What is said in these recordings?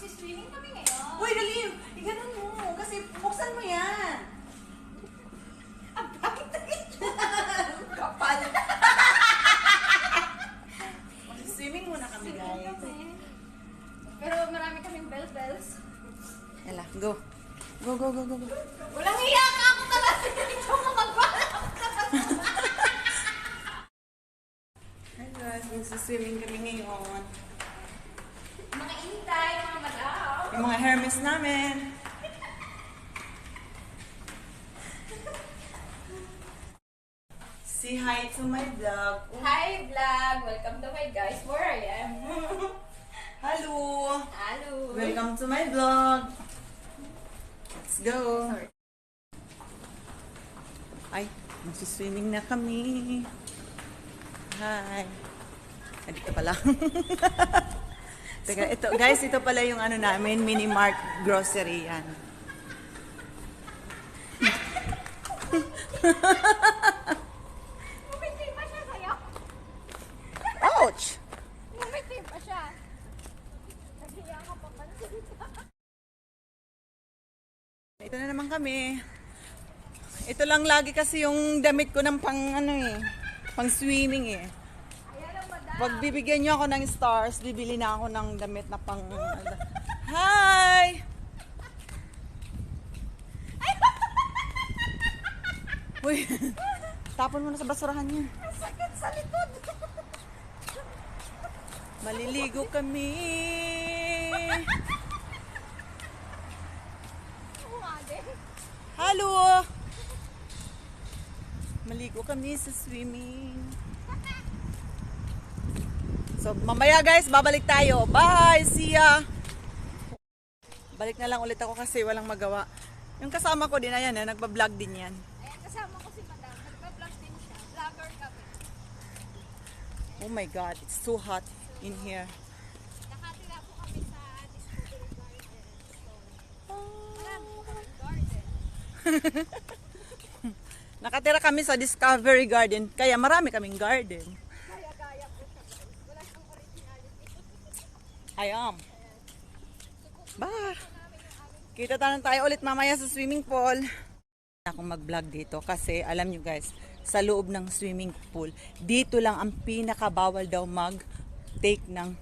Magsiswimming kami ngayon. Uy, dali! Iganon mo, kasi buksan mo yan. Ang bakit na ito? Kapal. Magsiswimming muna kami, guys. Pero marami kaming bell-bells. Yala, go. Go, go, go, go, go. Walang hiya ka ako talaga dito mga balak. Hi guys, magsiswimming kami ngayon. Mga intay, mga madam. Yung mga Hermes namin. Say hi to my vlog. Hi vlog! Welcome to my guys. Where I am. Hello! Hello! Welcome to my vlog. Let's go. Ay, magsiswimming na kami. Hi. Ay, dito pala. Teka, ito, guys, ito pala yung ano namin, mini mart grocery yan. Bumiti pa siya sa'yo. Ouch! Bumiti pa siya. Nahiya ka pa pansin. Ito na naman kami. Ito lang lagi kasi yung damit ko ng pang ano eh, pang swimming eh. Ayan ang madam. Pag bibigyan niyo ako ng stars, bibili na ako ng damit na pang... Hi! Uy, tapon mo na sa basurahan niya. Ang sakit sa likod. Maliligo kami. Oo nga din. Hello! Maligo kami sa swimming. So, mamaya guys, babalik tayo. Bye! See ya! Balik na lang ulit ako kasi walang magawa. Yung kasama ko din, ayan, nagpa-vlog din yan. Ayan, kasama ko si madam. Nagpa-vlog din siya. Vlogger kami. Oh my God, it's too hot in here. Nakatira po kami sa Discovery Garden. So, marami po kami garden. Nakatira kami sa Discovery Garden, kaya marami kaming garden. Gaya-gaya po siya guys. Wala siyang originality. I am. Bah! Kita tayo ulit mamaya sa swimming pool. Akong mag-vlog dito kasi alam nyo guys, sa loob ng swimming pool, dito lang ang pinakabawal daw mag-take ng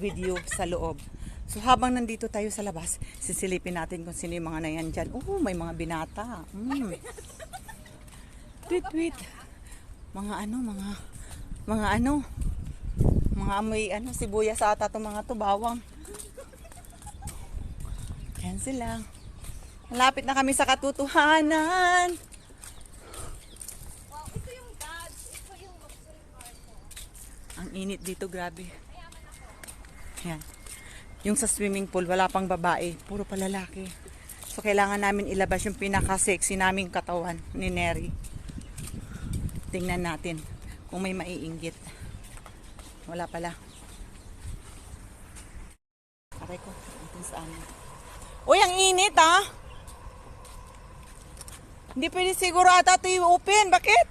video sa loob. So habang nandito tayo sa labas, sisilipin natin kung sino yung mga nayan dyan. Oh, may mga binata. Tweet. Mga amoy sibuyas ata itong mga to, bawang. Yan sila. Malapit na kami sa katotohanan. Wow, ito yung Dodge. Ito yung luxury car ko. Ang init dito, grabe. Yan. Yung sa swimming pool, wala pang babae. Puro pa lalaki. So, kailangan namin ilabas yung pinaka-sexy naming katawan ni Neri. Tingnan natin kung may maiinggit. Wala pala. Aray ko. Ito saan. Uy, ang init ha! Hindi pwede siguro ata ito i-open. Bakit?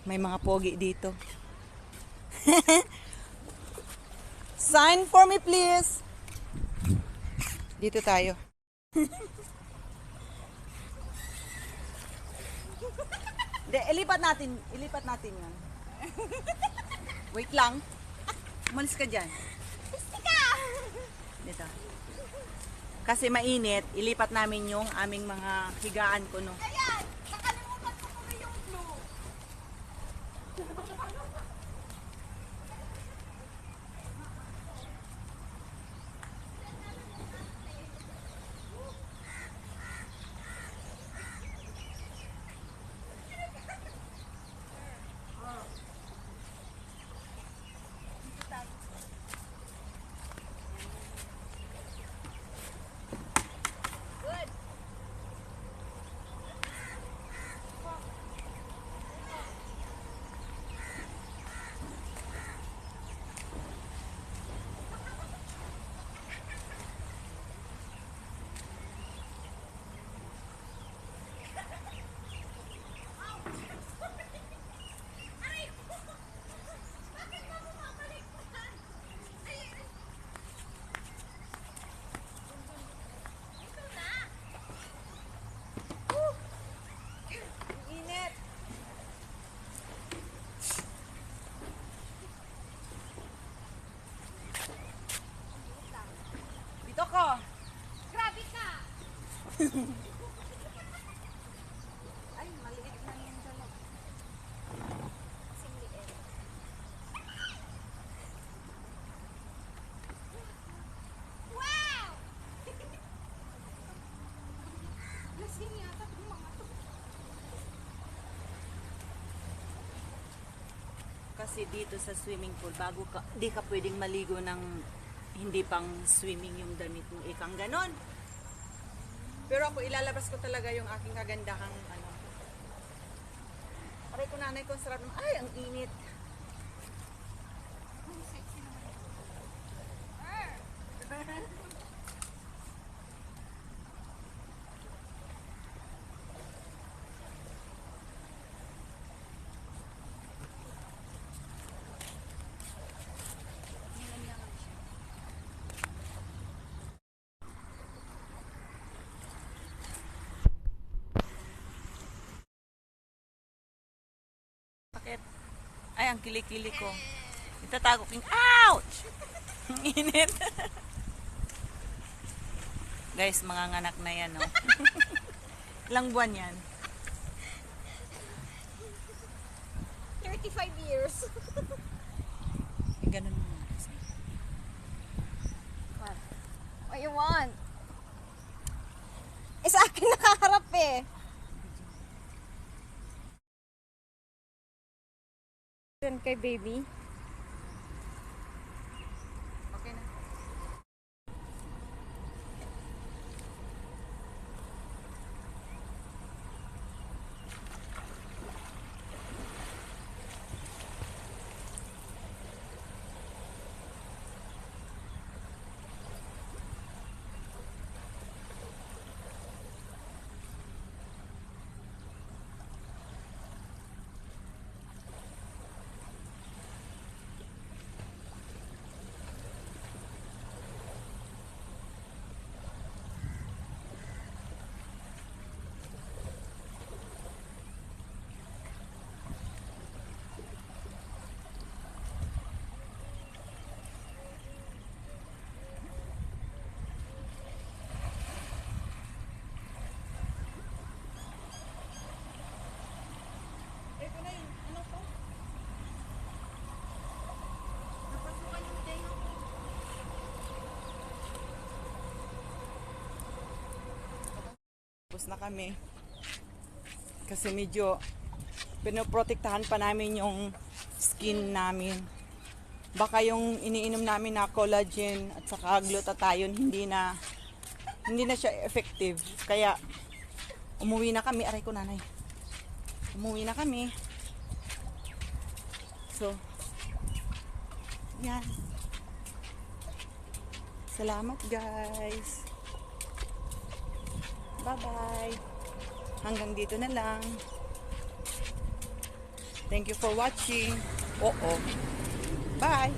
May mga pogi dito. Sign for me, please. Dito tayo. Ilipat natin yan. Wait lang. Umalis ka dyan. Dito. Kasi mainit, ilipat namin yung aming mga higaan ko, no. Ayan! Nakalimutan ko kami yung blue. Good. Ay, maliit lang yan dyan. Kasing liit. Wow! Lasing yata itong mga to. Kasi dito sa swimming pool, bago ka, di ka pwedeng maligo ng hindi pang swimming yung damit mo. Ikang ganon. Pero ako ilalabas ko talaga yung aking kagandahang ano. Aray ko nanay ko, sarap naman. Ay, ang init. Ang sexy naman. Nilanyangan siya. Bakit? Ay, ang kilikili ko. Itatago king, ouch! Ang init. Guys, mga nganak na yan, no? Ilang buwan yan? 35 years. Ganun mo. What you want? Eh, sa akin nakaharap eh. Yan kay baby. Okay na. Ito na yun. Ano to? Napasukan yung tenga ko. Tapos na kami. Kasi medyo pinoprotektahan pa namin yung skin namin. Baka yung iniinom namin na collagen at saka glutathione hindi na siya effective. Kaya umuwi na kami. Aray ko nanay. Umuwi na kami. So, yan. Salamat guys. Bye-bye. Hanggang dito na lang. Thank you for watching. Oo. Bye.